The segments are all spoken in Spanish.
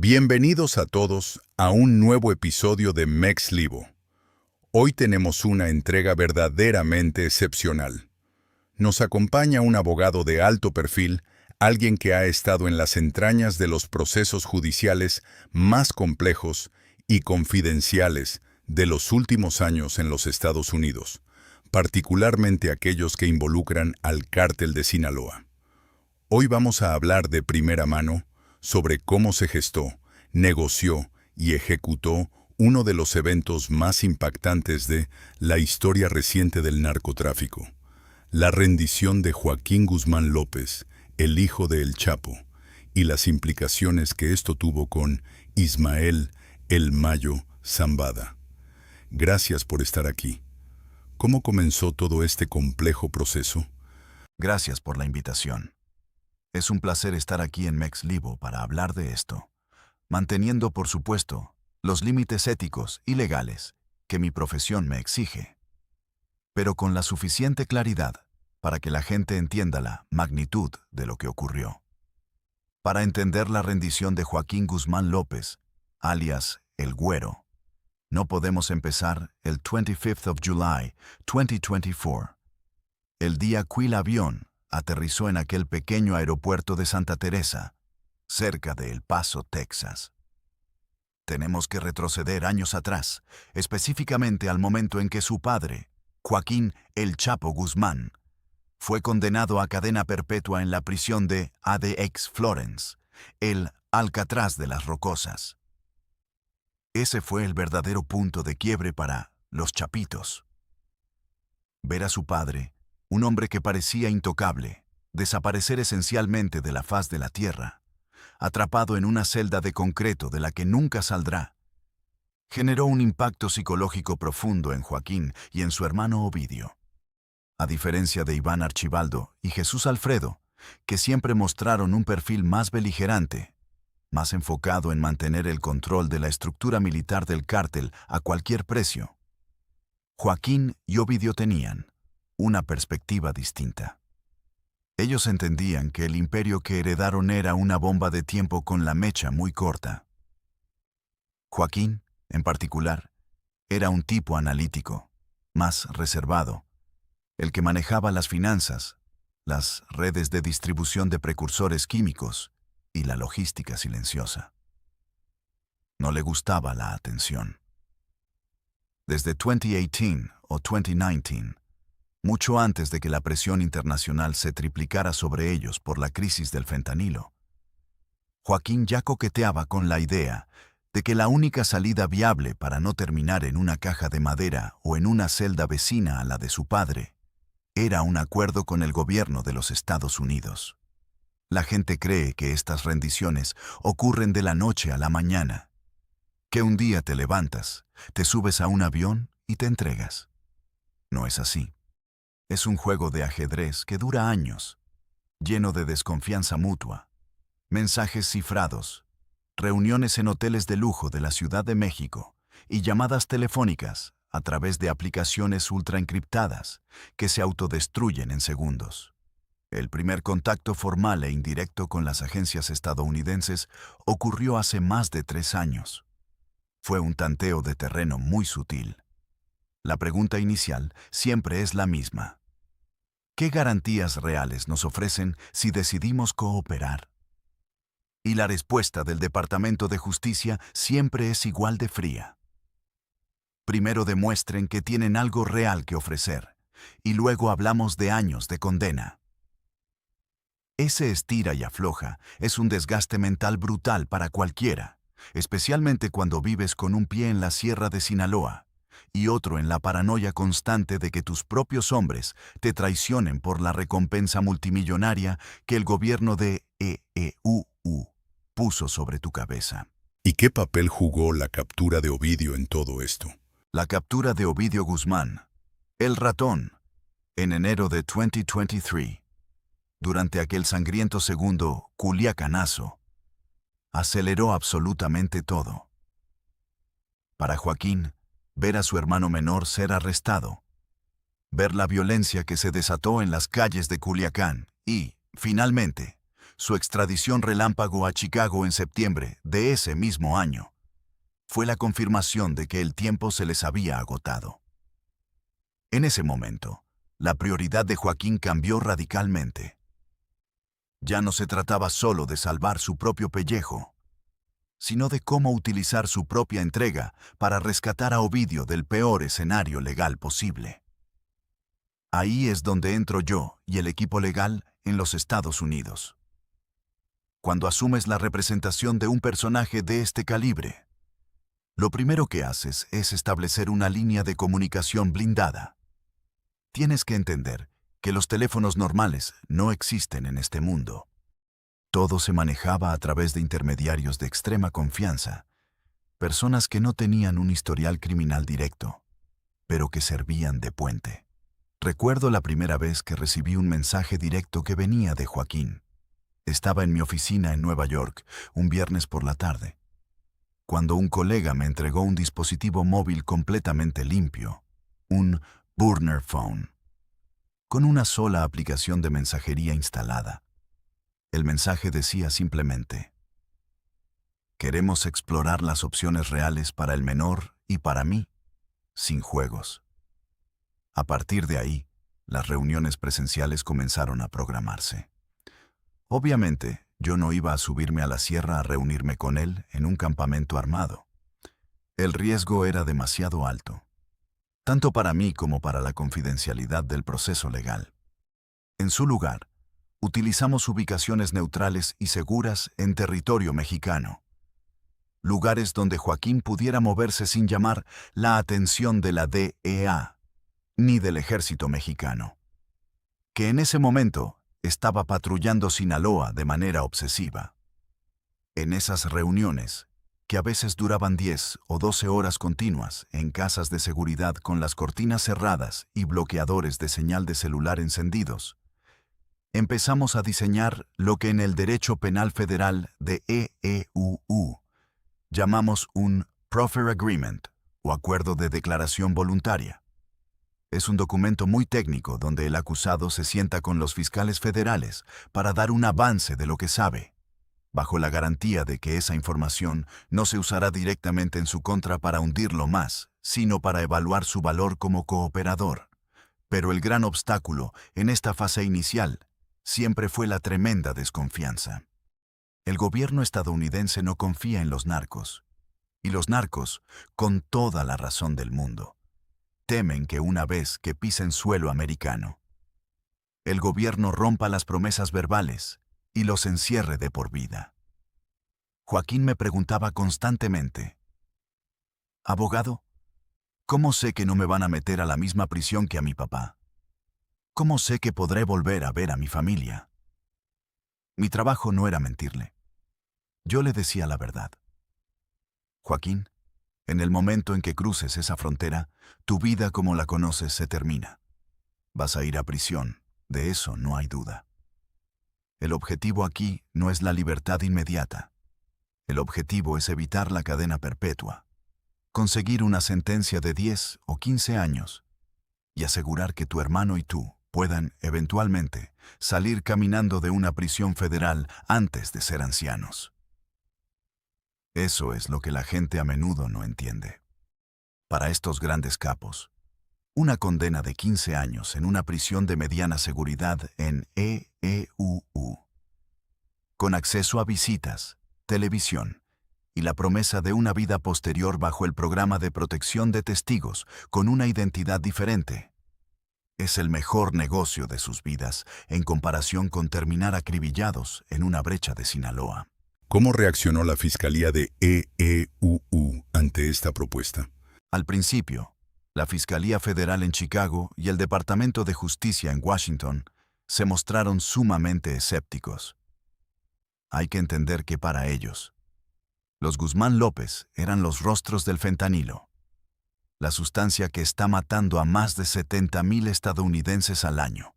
Bienvenidos a todos a un nuevo episodio de Mex Livo. Hoy tenemos una entrega verdaderamente excepcional. Nos acompaña un abogado de alto perfil, alguien que ha estado en las entrañas de los procesos judiciales más complejos y confidenciales de los últimos años en los Estados Unidos, particularmente aquellos que involucran al Cártel de Sinaloa. Hoy vamos a hablar de primera mano sobre cómo se gestó, negoció y ejecutó uno de los eventos más impactantes de la historia reciente del narcotráfico, la rendición de Joaquín Guzmán López, el hijo de El Chapo, y las implicaciones que esto tuvo con Ismael El Mayo Zambada. Gracias por estar aquí. ¿Cómo comenzó todo este complejo proceso? Gracias por la invitación. Es un placer estar aquí en Mex Livo para hablar de esto, manteniendo, por supuesto, los límites éticos y legales que mi profesión me exige, pero con la suficiente claridad para que la gente entienda la magnitud de lo que ocurrió. Para entender la rendición de Joaquín Guzmán López, alias El Güero, no podemos empezar el 25 de July 2024, el día que el avión aterrizó en aquel pequeño aeropuerto de Santa Teresa, cerca de El Paso, Texas. Tenemos que retroceder años atrás, específicamente al momento en que su padre, Joaquín El Chapo Guzmán, fue condenado a cadena perpetua en la prisión de ADX Florence, el Alcatraz de las Rocosas. Ese fue el verdadero punto de quiebre para los Chapitos. Ver a su padre, un hombre que parecía intocable, desaparecer esencialmente de la faz de la tierra, atrapado en una celda de concreto de la que nunca saldrá, generó un impacto psicológico profundo en Joaquín y en su hermano Ovidio. A diferencia de Iván Archibaldo y Jesús Alfredo, que siempre mostraron un perfil más beligerante, más enfocado en mantener el control de la estructura militar del cártel a cualquier precio, Joaquín y Ovidio tenían una perspectiva distinta. Ellos entendían que el imperio que heredaron era una bomba de tiempo con la mecha muy corta. Joaquín, en particular, era un tipo analítico, más reservado, el que manejaba las finanzas, las redes de distribución de precursores químicos y la logística silenciosa. No le gustaba la atención. Desde 2018 o 2019, mucho antes de que la presión internacional se triplicara sobre ellos por la crisis del fentanilo, Joaquín ya coqueteaba con la idea de que la única salida viable para no terminar en una caja de madera o en una celda vecina a la de su padre era un acuerdo con el gobierno de los Estados Unidos. La gente cree que estas rendiciones ocurren de la noche a la mañana, que un día te levantas, te subes a un avión y te entregas. No es así. Es un juego de ajedrez que dura años, lleno de desconfianza mutua, mensajes cifrados, reuniones en hoteles de lujo de la Ciudad de México y llamadas telefónicas a través de aplicaciones ultraencriptadas que se autodestruyen en segundos. El primer contacto formal e indirecto con las agencias estadounidenses ocurrió hace más de 3 años. Fue un tanteo de terreno muy sutil. La pregunta inicial siempre es la misma. ¿Qué garantías reales nos ofrecen si decidimos cooperar? Y la respuesta del Departamento de Justicia siempre es igual de fría. Primero demuestren que tienen algo real que ofrecer, y luego hablamos de años de condena. Ese estira y afloja es un desgaste mental brutal para cualquiera, especialmente cuando vives con un pie en la Sierra de Sinaloa y otro en la paranoia constante de que tus propios hombres te traicionen por la recompensa multimillonaria que el gobierno de EEUU puso sobre tu cabeza. ¿Y qué papel jugó la captura de Ovidio en todo esto? La captura de Ovidio Guzmán, el ratón, en enero de 2023, durante aquel sangriento segundo culiacanazo, aceleró absolutamente todo. Para Joaquín, ver a su hermano menor ser arrestado, ver la violencia que se desató en las calles de Culiacán y, finalmente, Su extradición relámpago a Chicago en septiembre de ese mismo año fue la confirmación de que el tiempo se les había agotado. En ese momento, la prioridad de Joaquín cambió radicalmente. Ya no se trataba solo de salvar su propio pellejo, sino de cómo utilizar su propia entrega para rescatar a Ovidio del peor escenario legal posible. Ahí es donde entro yo y el equipo legal en los Estados Unidos. Cuando asumes la representación de un personaje de este calibre, lo primero que haces es establecer una línea de comunicación blindada. Tienes que entender que los teléfonos normales no existen en este mundo. Todo se manejaba a través de intermediarios de extrema confianza, personas que no tenían un historial criminal directo, pero que servían de puente. Recuerdo la primera vez que recibí un mensaje directo que venía de Joaquín. Estaba en mi oficina en Nueva York, un viernes por la tarde, cuando un colega me entregó un dispositivo móvil completamente limpio, un burner phone, con una sola aplicación de mensajería instalada. El mensaje decía simplemente: queremos explorar las opciones reales para el menor y para mí, sin juegos. A partir de ahí, las reuniones presenciales comenzaron a programarse. Obviamente, yo no iba a subirme a la sierra a reunirme con él en un campamento armado. El riesgo era demasiado alto, tanto para mí como para la confidencialidad del proceso legal. En su lugar, utilizamos ubicaciones neutrales y seguras en territorio mexicano, lugares donde Joaquín pudiera moverse sin llamar la atención de la DEA ni del ejército mexicano, que en ese momento estaba patrullando Sinaloa de manera obsesiva. En esas reuniones, que a veces duraban 10 o 12 horas continuas en casas de seguridad con las cortinas cerradas y bloqueadores de señal de celular encendidos, empezamos a diseñar lo que en el derecho penal federal de EEUU llamamos un Proffer Agreement o acuerdo de declaración voluntaria. Es un documento muy técnico donde el acusado se sienta con los fiscales federales para dar un avance de lo que sabe, bajo la garantía de que esa información no se usará directamente en su contra para hundirlo más, sino para evaluar su valor como cooperador. Pero el gran obstáculo en esta fase inicial siempre fue la tremenda desconfianza. El gobierno estadounidense no confía en los narcos, y los narcos, con toda la razón del mundo, temen que una vez que pisen suelo americano, el gobierno rompa las promesas verbales y los encierre de por vida. Joaquín me preguntaba constantemente: «Abogado, ¿cómo sé que no me van a meter a la misma prisión que a mi papá? ¿Cómo sé que podré volver a ver a mi familia?». Mi trabajo no era mentirle. Yo le decía la verdad. «Joaquín, en el momento en que cruces esa frontera, tu vida como la conoces se termina. Vas a ir a prisión, de eso no hay duda. El objetivo aquí no es la libertad inmediata. El objetivo es evitar la cadena perpetua, conseguir una sentencia de 10 o 15 años y asegurar que tu hermano y tú puedan, eventualmente, salir caminando de una prisión federal antes de ser ancianos». Eso es lo que la gente a menudo no entiende. Para estos grandes capos, una condena de 15 años en una prisión de mediana seguridad en EEUU, con acceso a visitas, televisión y la promesa de una vida posterior bajo el programa de protección de testigos con una identidad diferente, es el mejor negocio de sus vidas en comparación con terminar acribillados en una brecha de Sinaloa. ¿Cómo reaccionó la Fiscalía de EEUU ante esta propuesta? Al principio, la Fiscalía Federal en Chicago y el Departamento de Justicia en Washington se mostraron sumamente escépticos. Hay que entender que para ellos, los Guzmán López eran los rostros del fentanilo, la sustancia que está matando a más de 70,000 estadounidenses al año.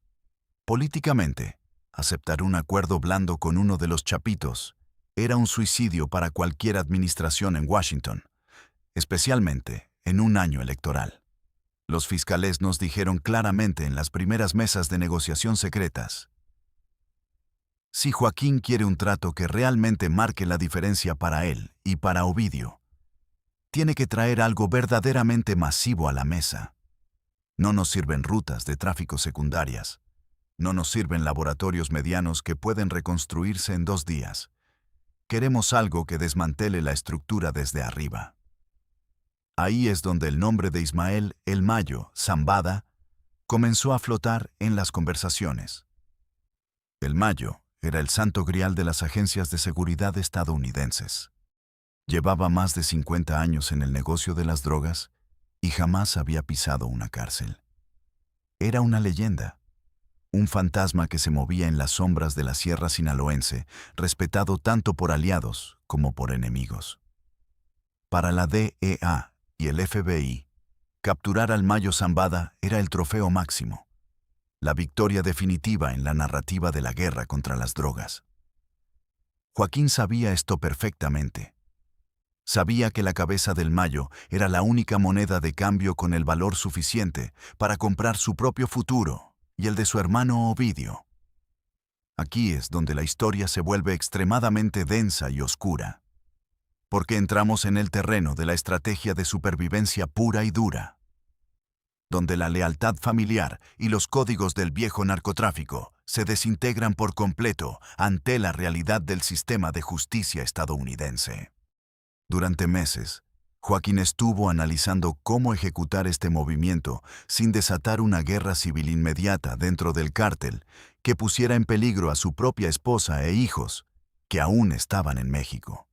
Políticamente, aceptar un acuerdo blando con uno de los chapitos era un suicidio para cualquier administración en Washington, especialmente en un año electoral. Los fiscales nos dijeron claramente en las primeras mesas de negociación secretas: Si Joaquín quiere un trato que realmente marque la diferencia para él y para Ovidio, tiene que traer algo verdaderamente masivo a la mesa. No nos sirven rutas de tráfico secundarias. No nos sirven laboratorios medianos que pueden reconstruirse en 2 días. Queremos algo que desmantele la estructura desde arriba. Ahí es donde el nombre de Ismael El Mayo Zambada comenzó a flotar en las conversaciones. El Mayo era el santo grial de las agencias de seguridad estadounidenses. Llevaba más de 50 años en el negocio de las drogas y jamás había pisado una cárcel. Era una leyenda, un fantasma que se movía en las sombras de la sierra sinaloense, respetado tanto por aliados como por enemigos. Para la DEA y el FBI, capturar al Mayo Zambada era el trofeo máximo, la victoria definitiva en la narrativa de la guerra contra las drogas. Joaquín sabía esto perfectamente. Sabía que la cabeza del Mayo era la única moneda de cambio con el valor suficiente para comprar su propio futuro y el de su hermano Ovidio. Aquí es donde la historia se vuelve extremadamente densa y oscura, porque entramos en el terreno de la estrategia de supervivencia pura y dura, donde la lealtad familiar y los códigos del viejo narcotráfico se desintegran por completo ante la realidad del sistema de justicia estadounidense. Durante meses, Joaquín estuvo analizando cómo ejecutar este movimiento sin desatar una guerra civil inmediata dentro del cártel que pusiera en peligro a su propia esposa e hijos, que aún estaban en México.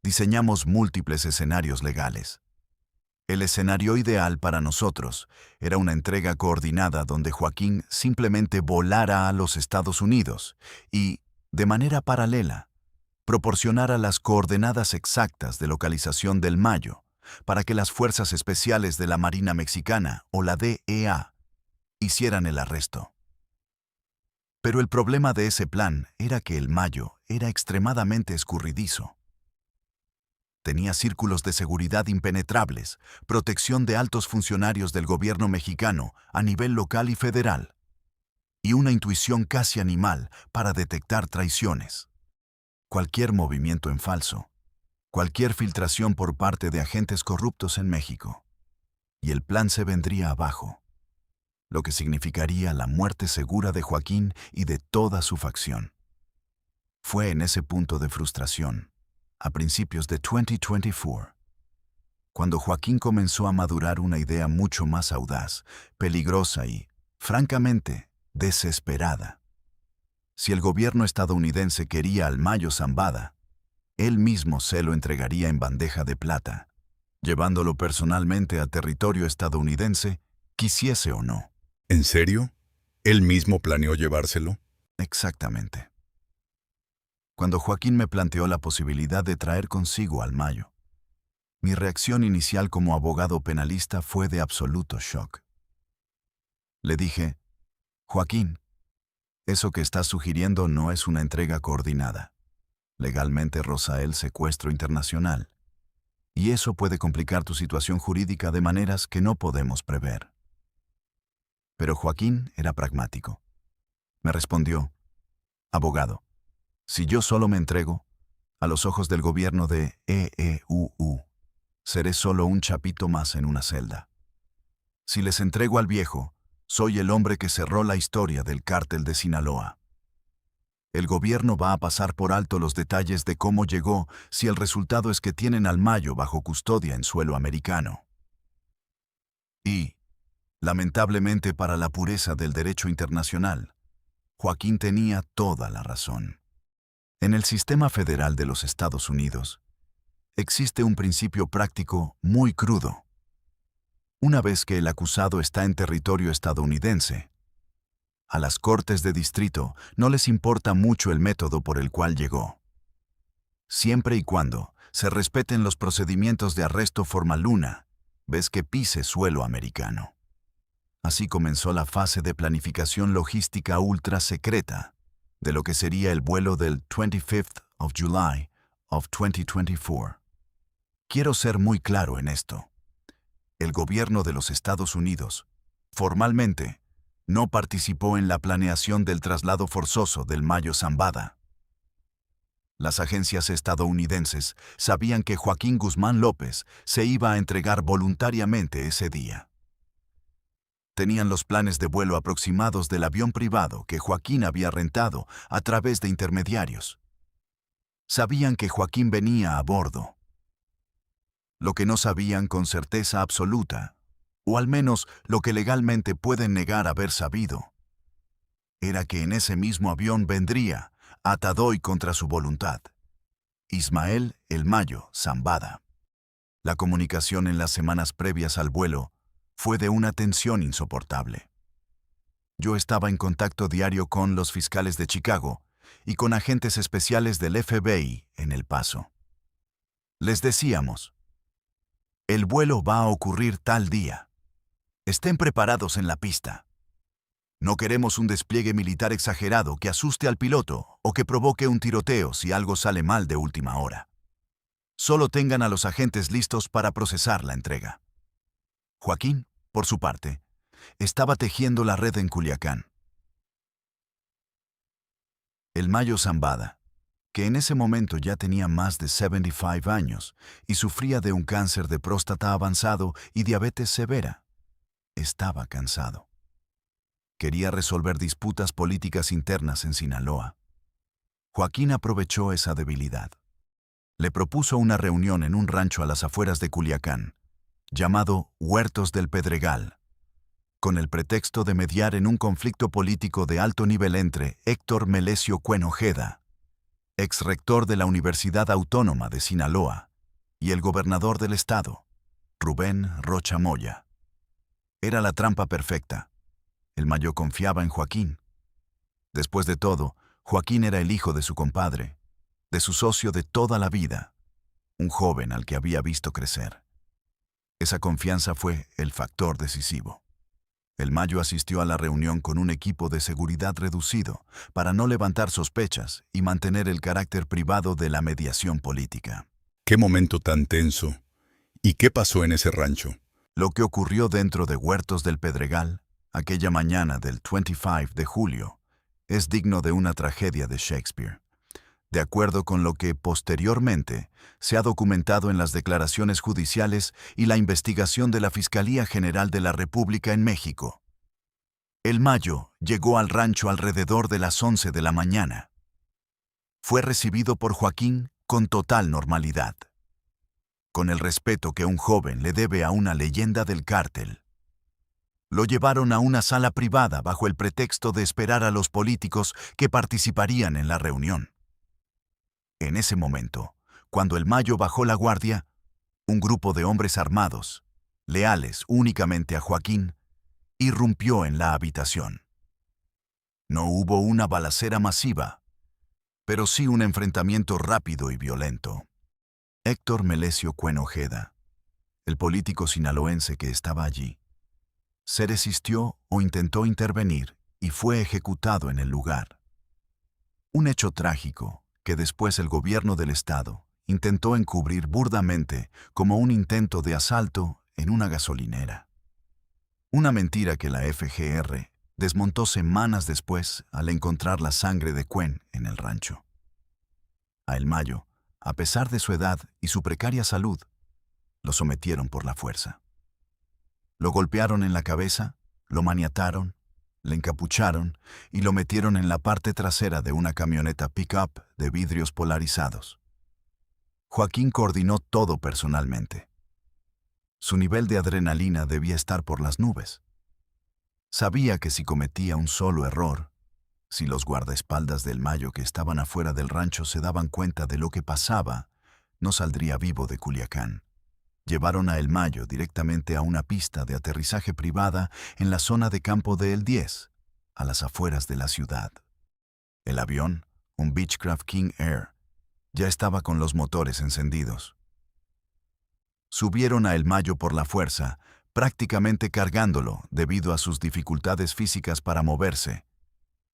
Diseñamos múltiples escenarios legales. El escenario ideal para nosotros era una entrega coordinada donde Joaquín simplemente volara a los Estados Unidos y, de manera paralela, proporcionara las coordenadas exactas de localización del Mayo para que las fuerzas especiales de la Marina Mexicana o la DEA hicieran el arresto. Pero el problema de ese plan era que el Mayo era extremadamente escurridizo. Tenía círculos de seguridad impenetrables, protección de altos funcionarios del gobierno mexicano a nivel local y federal, y una intuición casi animal para detectar traiciones. Cualquier movimiento en falso, cualquier filtración por parte de agentes corruptos en México, y el plan se vendría abajo, lo que significaría la muerte segura de Joaquín y de toda su facción. Fue en ese punto de frustración, a principios de 2024, cuando Joaquín comenzó a madurar una idea mucho más audaz, peligrosa y, francamente, desesperada. Si el gobierno estadounidense quería al Mayo Zambada, él mismo se lo entregaría en bandeja de plata, llevándolo personalmente a territorio estadounidense, quisiese o no. ¿En serio? ¿Él mismo planeó llevárselo? Exactamente. Cuando Joaquín me planteó la posibilidad de traer consigo al Mayo, mi reacción inicial como abogado penalista fue de absoluto shock. Le dije, Joaquín, eso que estás sugiriendo no es una entrega coordinada. Legalmente roza el secuestro internacional. Y eso puede complicar tu situación jurídica de maneras que no podemos prever. Pero Joaquín era pragmático. Me respondió, abogado, si yo solo me entrego, a los ojos del gobierno de EEUU, seré solo un chapito más en una celda. Si les entrego al viejo, soy el hombre que cerró la historia del cártel de Sinaloa. El gobierno va a pasar por alto los detalles de cómo llegó si el resultado es que tienen al Mayo bajo custodia en suelo americano. Y, lamentablemente para la pureza del derecho internacional, Joaquín tenía toda la razón. En el sistema federal de los Estados Unidos, existe un principio práctico muy crudo. Una vez que el acusado está en territorio estadounidense, a las cortes de distrito no les importa mucho el método por el cual llegó. Siempre y cuando se respeten los procedimientos de arresto formaluna, ves que pise suelo americano. Así comenzó la fase de planificación logística ultra secreta de lo que sería el vuelo del 25th of July of 2024. Quiero ser muy claro en esto. El gobierno de los Estados Unidos, formalmente, no participó en la planeación del traslado forzoso del Mayo Zambada. Las agencias estadounidenses sabían que Joaquín Guzmán López se iba a entregar voluntariamente ese día. Tenían los planes de vuelo aproximados del avión privado que Joaquín había rentado a través de intermediarios. Sabían que Joaquín venía a bordo. Lo que no sabían con certeza absoluta, o al menos lo que legalmente pueden negar haber sabido, era que en ese mismo avión vendría, atado y contra su voluntad, Ismael El Mayo Zambada. La comunicación en las semanas previas al vuelo fue de una tensión insoportable. Yo estaba en contacto diario con los fiscales de Chicago y con agentes especiales del FBI en El Paso. Les decíamos: el vuelo va a ocurrir tal día. Estén preparados en la pista. No queremos un despliegue militar exagerado que asuste al piloto o que provoque un tiroteo si algo sale mal de última hora. Solo tengan a los agentes listos para procesar la entrega. Joaquín, por su parte, estaba tejiendo la red en Culiacán. El Mayo Zambada, que en ese momento ya tenía más de 75 años y sufría de un cáncer de próstata avanzado y diabetes severa, estaba cansado. Quería resolver disputas políticas internas en Sinaloa. Joaquín aprovechó esa debilidad. Le propuso una reunión en un rancho a las afueras de Culiacán, llamado Huertos del Pedregal, con el pretexto de mediar en un conflicto político de alto nivel entre Héctor Melesio Cuen Ojeda, ex rector de la Universidad Autónoma de Sinaloa, y el gobernador del estado, Rubén Rocha Moya. Era la trampa perfecta. El Mayo confiaba en Joaquín. Después de todo, Joaquín era el hijo de su compadre, de su socio de toda la vida, un joven al que había visto crecer. Esa confianza fue el factor decisivo. El Mayo asistió a la reunión con un equipo de seguridad reducido para no levantar sospechas y mantener el carácter privado de la mediación política. ¡Qué momento tan tenso! ¿Y qué pasó en ese rancho? Lo que ocurrió dentro de Huertos del Pedregal, aquella mañana del 25 de julio, es digno de una tragedia de Shakespeare, de acuerdo con lo que posteriormente se ha documentado en las declaraciones judiciales y la investigación de la Fiscalía General de la República en México. El Mayo llegó al rancho alrededor de las 11 de la mañana. Fue recibido por Joaquín con total normalidad, con el respeto que un joven le debe a una leyenda del cártel. Lo llevaron a una sala privada bajo el pretexto de esperar a los políticos que participarían en la reunión. En ese momento, cuando el Mayo bajó la guardia, un grupo de hombres armados, leales únicamente a Joaquín, irrumpió en la habitación. No hubo una balacera masiva, pero sí un enfrentamiento rápido y violento. Héctor Melesio Cuen Ojeda, el político sinaloense que estaba allí, se resistió o intentó intervenir y fue ejecutado en el lugar. Un hecho trágico que después el gobierno del estado intentó encubrir burdamente como un intento de asalto en una gasolinera. Una mentira que la FGR desmontó semanas después al encontrar la sangre de Cuen en el rancho. A El Mayo, a pesar de su edad y su precaria salud, lo sometieron por la fuerza. Lo golpearon en la cabeza, lo maniataron, le encapucharon y lo metieron en la parte trasera de una camioneta pick-up de vidrios polarizados. Joaquín coordinó todo personalmente. Su nivel de adrenalina debía estar por las nubes. Sabía que si cometía un solo error, si los guardaespaldas del Mayo que estaban afuera del rancho se daban cuenta de lo que pasaba, no saldría vivo de Culiacán. Llevaron a El Mayo directamente a una pista de aterrizaje privada en la zona de campo de El 10, a las afueras de la ciudad. El avión, un Beechcraft King Air, ya estaba con los motores encendidos. Subieron a El Mayo por la fuerza, prácticamente cargándolo debido a sus dificultades físicas para moverse,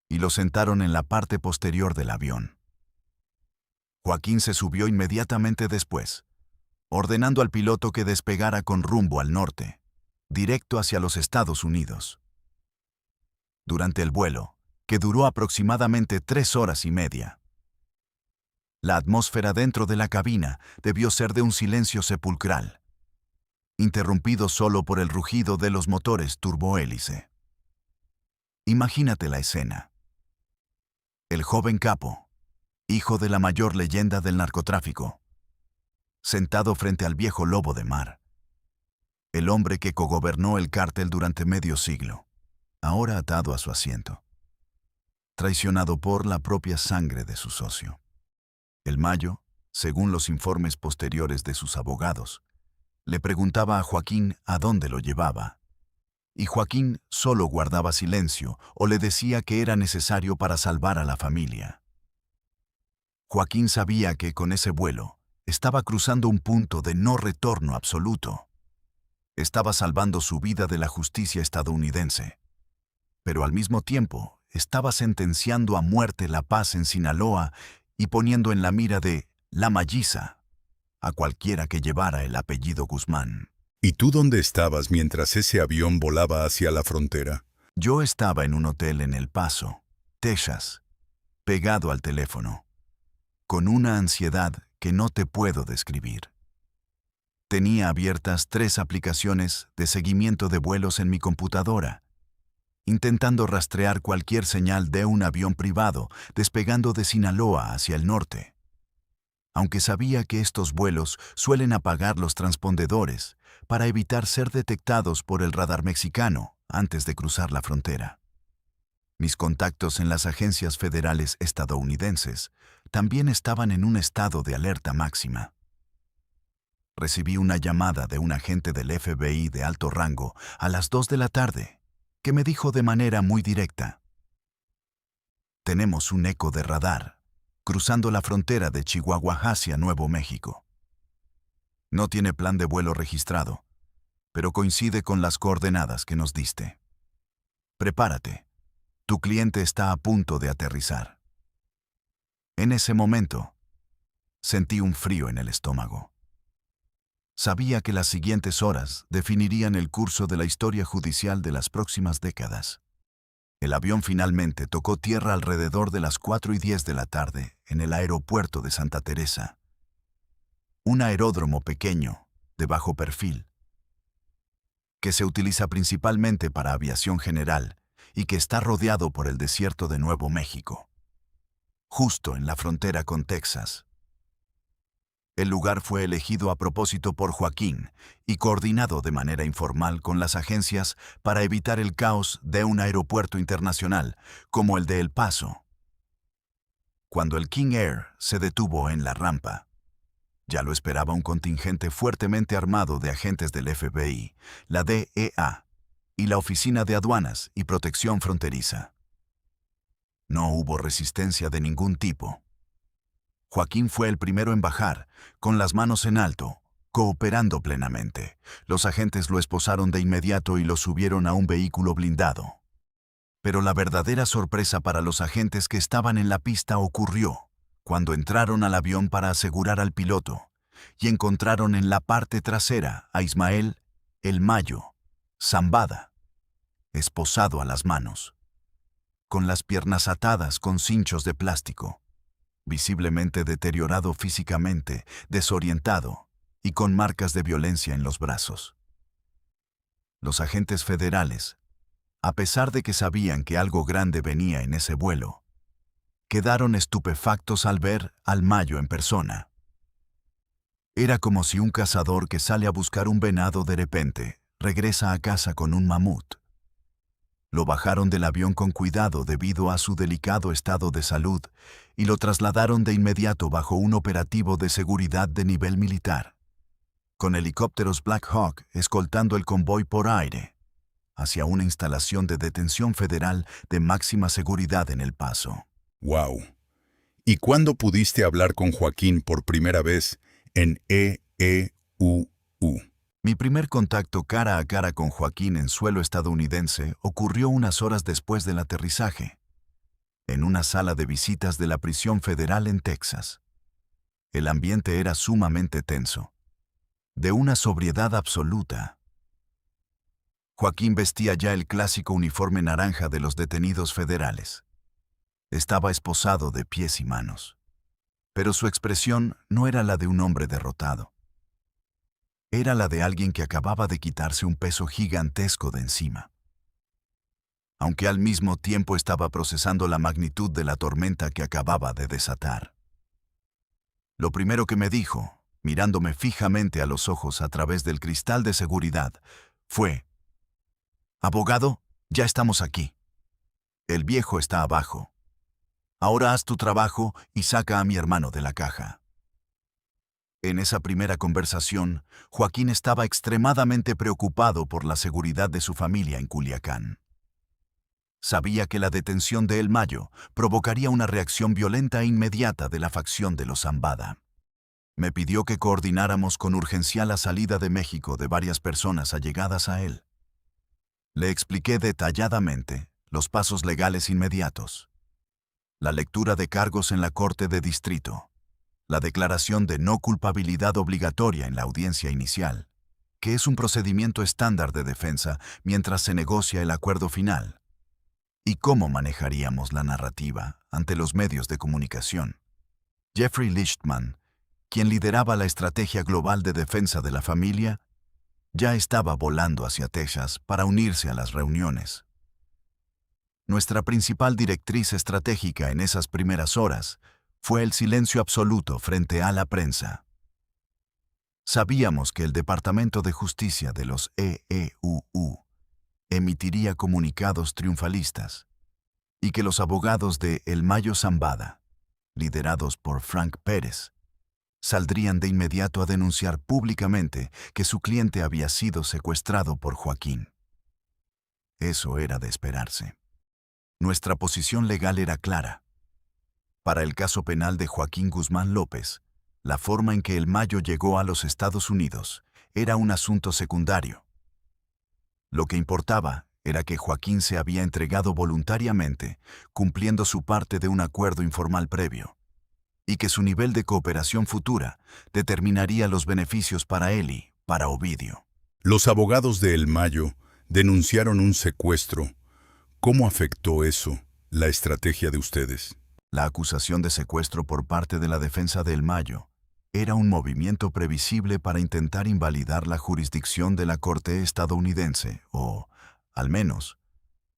y lo sentaron en la parte posterior del avión. Joaquín se subió inmediatamente después, ordenando al piloto que despegara con rumbo al norte, directo hacia los Estados Unidos. durante el vuelo, que duró aproximadamente 3 horas y media. La atmósfera dentro de la cabina debió ser de un silencio sepulcral, interrumpido solo por el rugido de los motores turbohélice. Imagínate la escena. El joven capo, hijo de la mayor leyenda del narcotráfico, sentado frente al viejo lobo de mar. El hombre que cogobernó el cártel durante medio siglo, ahora atado a su asiento, traicionado por la propia sangre de su socio. El Mayo, según los informes posteriores de sus abogados, le preguntaba a Joaquín a dónde lo llevaba, y Joaquín solo guardaba silencio o le decía que era necesario para salvar a la familia. Joaquín sabía que con ese vuelo estaba cruzando un punto de no retorno absoluto. Estaba salvando su vida de la justicia estadounidense, pero al mismo tiempo estaba sentenciando a muerte la paz en Sinaloa y poniendo en la mira de la Malliza a cualquiera que llevara el apellido Guzmán. ¿Y tú dónde estabas mientras ese avión volaba hacia la frontera? Yo estaba en un hotel en El Paso, Texas, pegado al teléfono, con una ansiedad que no te puedo describir. Tenía abiertas 3 aplicaciones de seguimiento de vuelos en mi computadora, intentando rastrear cualquier señal de un avión privado despegando de Sinaloa hacia el norte. Aunque sabía que estos vuelos suelen apagar los transpondedores para evitar ser detectados por el radar mexicano antes de cruzar la frontera. Mis contactos en las agencias federales estadounidenses también estaban en un estado de alerta máxima. Recibí una llamada de un agente del FBI de alto rango a las 2 de la tarde, que me dijo de manera muy directa: tenemos un eco de radar cruzando la frontera de Chihuahua hacia Nuevo México. No tiene plan de vuelo registrado, pero coincide con las coordenadas que nos diste. Prepárate, tu cliente está a punto de aterrizar. En ese momento, sentí un frío en el estómago. Sabía que las siguientes horas definirían el curso de la historia judicial de las próximas décadas. El avión finalmente tocó tierra alrededor de las 4:10 de la tarde en el aeropuerto de Santa Teresa. Un aeródromo pequeño, de bajo perfil, que se utiliza principalmente para aviación general y que está rodeado por el desierto de Nuevo México, justo en la frontera con Texas. El lugar fue elegido a propósito por Joaquín y coordinado de manera informal con las agencias para evitar el caos de un aeropuerto internacional como el de El Paso. Cuando el King Air se detuvo en la rampa, ya lo esperaba un contingente fuertemente armado de agentes del FBI, la DEA y la Oficina de Aduanas y Protección Fronteriza. No hubo resistencia de ningún tipo. Joaquín fue el primero en bajar, con las manos en alto, cooperando plenamente. Los agentes lo esposaron de inmediato y lo subieron a un vehículo blindado. Pero la verdadera sorpresa para los agentes que estaban en la pista ocurrió cuando entraron al avión para asegurar al piloto y encontraron en la parte trasera a Ismael, el Mayo, Zambada, esposado a las manos, con las piernas atadas con cinchos de plástico, visiblemente deteriorado físicamente, desorientado y con marcas de violencia en los brazos. Los agentes federales, a pesar de que sabían que algo grande venía en ese vuelo, quedaron estupefactos al ver al Mayo en persona. Era como si un cazador que sale a buscar un venado de repente regresa a casa con un mamut. Lo bajaron del avión con cuidado debido a su delicado estado de salud y lo trasladaron de inmediato bajo un operativo de seguridad de nivel militar, con helicópteros Black Hawk escoltando el convoy por aire hacia una instalación de detención federal de máxima seguridad en El Paso. ¡Wow! ¿Y cuándo pudiste hablar con Joaquín por primera vez en EEUU? Mi primer contacto cara a cara con Joaquín en suelo estadounidense ocurrió unas horas después del aterrizaje, en una sala de visitas de la prisión federal en Texas. El ambiente era sumamente tenso, de una sobriedad absoluta. Joaquín vestía ya el clásico uniforme naranja de los detenidos federales. Estaba esposado de pies y manos. Pero su expresión no era la de un hombre derrotado. Era la de alguien que acababa de quitarse un peso gigantesco de encima. Aunque al mismo tiempo estaba procesando la magnitud de la tormenta que acababa de desatar. Lo primero que me dijo, mirándome fijamente a los ojos a través del cristal de seguridad, fue: «Abogado, ya estamos aquí. El viejo está abajo. Ahora haz tu trabajo y saca a mi hermano de la caja». En esa primera conversación, Joaquín estaba extremadamente preocupado por la seguridad de su familia en Culiacán. Sabía que la detención de El Mayo provocaría una reacción violenta e inmediata de la facción de los Zambada. Me pidió que coordináramos con urgencia la salida de México de varias personas allegadas a él. Le expliqué detalladamente los pasos legales inmediatos: la lectura de cargos en la Corte de Distrito, la declaración de no culpabilidad obligatoria en la audiencia inicial, que es un procedimiento estándar de defensa mientras se negocia el acuerdo final, y cómo manejaríamos la narrativa ante los medios de comunicación. Jeffrey Lichtman, quien lideraba la estrategia global de defensa de la familia, ya estaba volando hacia Texas para unirse a las reuniones. Nuestra principal directriz estratégica en esas primeras horas fue el silencio absoluto frente a la prensa. Sabíamos que el Departamento de Justicia de los EEUU emitiría comunicados triunfalistas y que los abogados de El Mayo Zambada, liderados por Frank Pérez, saldrían de inmediato a denunciar públicamente que su cliente había sido secuestrado por Joaquín. Eso era de esperarse. Nuestra posición legal era clara. Para el caso penal de Joaquín Guzmán López, la forma en que El Mayo llegó a los Estados Unidos era un asunto secundario. Lo que importaba era que Joaquín se había entregado voluntariamente, cumpliendo su parte de un acuerdo informal previo, y que su nivel de cooperación futura determinaría los beneficios para él y para Ovidio. Los abogados de El Mayo denunciaron un secuestro. ¿Cómo afectó eso la estrategia de ustedes? La acusación de secuestro por parte de la defensa de El Mayo era un movimiento previsible para intentar invalidar la jurisdicción de la Corte estadounidense, o, al menos,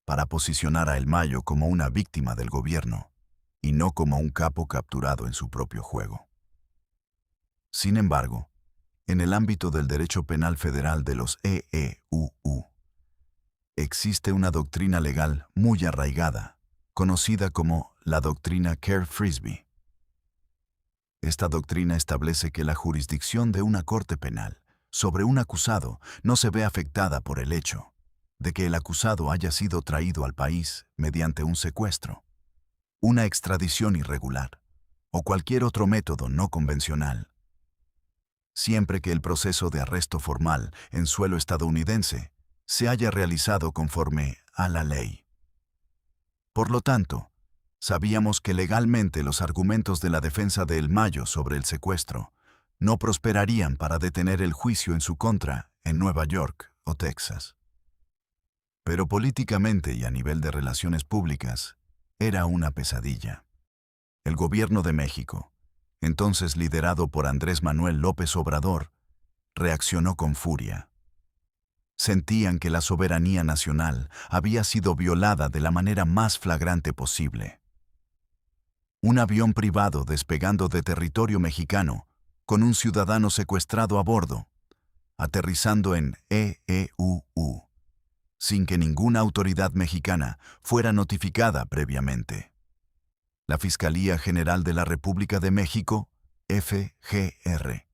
para posicionar a El Mayo como una víctima del gobierno, y no como un capo capturado en su propio juego. Sin embargo, en el ámbito del derecho penal federal de los EEUU, existe una doctrina legal muy arraigada, conocida como la doctrina Kerr-Frisbee. Esta doctrina establece que la jurisdicción de una corte penal sobre un acusado no se ve afectada por el hecho de que el acusado haya sido traído al país mediante un secuestro, una extradición irregular o cualquier otro método no convencional, siempre que el proceso de arresto formal en suelo estadounidense se haya realizado conforme a la ley. Por lo tanto, sabíamos que legalmente los argumentos de la defensa de El Mayo sobre el secuestro no prosperarían para detener el juicio en su contra en Nueva York o Texas. Pero políticamente y a nivel de relaciones públicas, era una pesadilla. El gobierno de México, entonces liderado por Andrés Manuel López Obrador, reaccionó con furia. Sentían que la soberanía nacional había sido violada de la manera más flagrante posible. Un avión privado despegando de territorio mexicano, con un ciudadano secuestrado a bordo, aterrizando en EEUU, sin que ninguna autoridad mexicana fuera notificada previamente. La Fiscalía General de la República de México, FGR,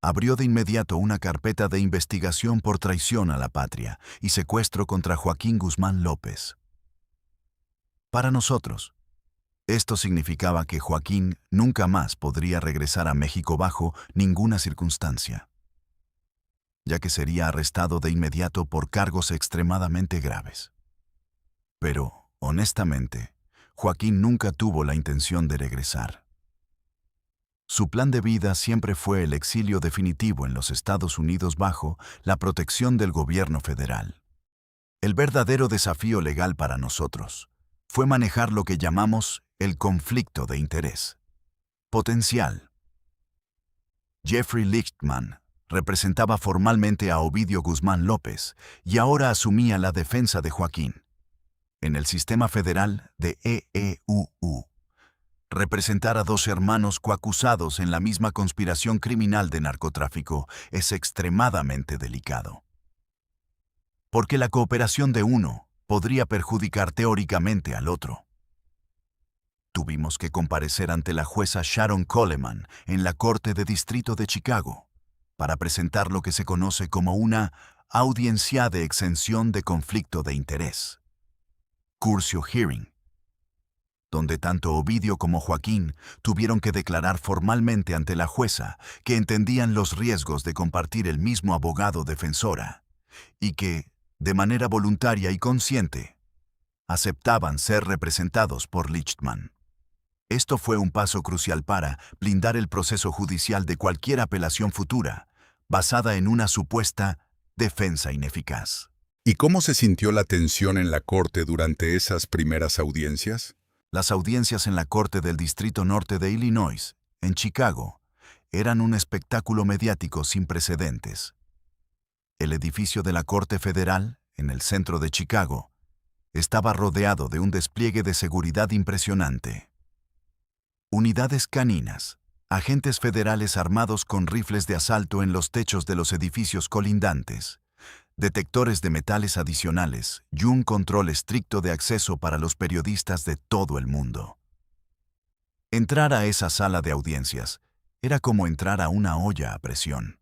abrió de inmediato una carpeta de investigación por traición a la patria y secuestro contra Joaquín Guzmán López. Para nosotros, esto significaba que Joaquín nunca más podría regresar a México bajo ninguna circunstancia, ya que sería arrestado de inmediato por cargos extremadamente graves. Pero, honestamente, Joaquín nunca tuvo la intención de regresar. Su plan de vida siempre fue el exilio definitivo en los Estados Unidos bajo la protección del gobierno federal. El verdadero desafío legal para nosotros fue manejar lo que llamamos el conflicto de interés potencial. Jeffrey Lichtman representaba formalmente a Ovidio Guzmán López y ahora asumía la defensa de Joaquín. En el sistema federal de EEUU, representar a dos hermanos coacusados en la misma conspiración criminal de narcotráfico es extremadamente delicado. Porque la cooperación de uno podría perjudicar teóricamente al otro. Tuvimos que comparecer ante la jueza Sharon Coleman en la Corte de Distrito de Chicago para presentar lo que se conoce como una audiencia de exención de conflicto de interés, Cursio Hearing, donde tanto Ovidio como Joaquín tuvieron que declarar formalmente ante la jueza que entendían los riesgos de compartir el mismo abogado defensora y que, de manera voluntaria y consciente, aceptaban ser representados por Lichtman. Esto fue un paso crucial para blindar el proceso judicial de cualquier apelación futura, basada en una supuesta defensa ineficaz. ¿Y cómo se sintió la tensión en la corte durante esas primeras audiencias? Las audiencias en la Corte del Distrito Norte de Illinois, en Chicago, eran un espectáculo mediático sin precedentes. El edificio de la Corte Federal, en el centro de Chicago, estaba rodeado de un despliegue de seguridad impresionante. Unidades caninas, agentes federales armados con rifles de asalto en los techos de los edificios colindantes, detectores de metales adicionales y un control estricto de acceso para los periodistas de todo el mundo. Entrar a esa sala de audiencias era como entrar a una olla a presión.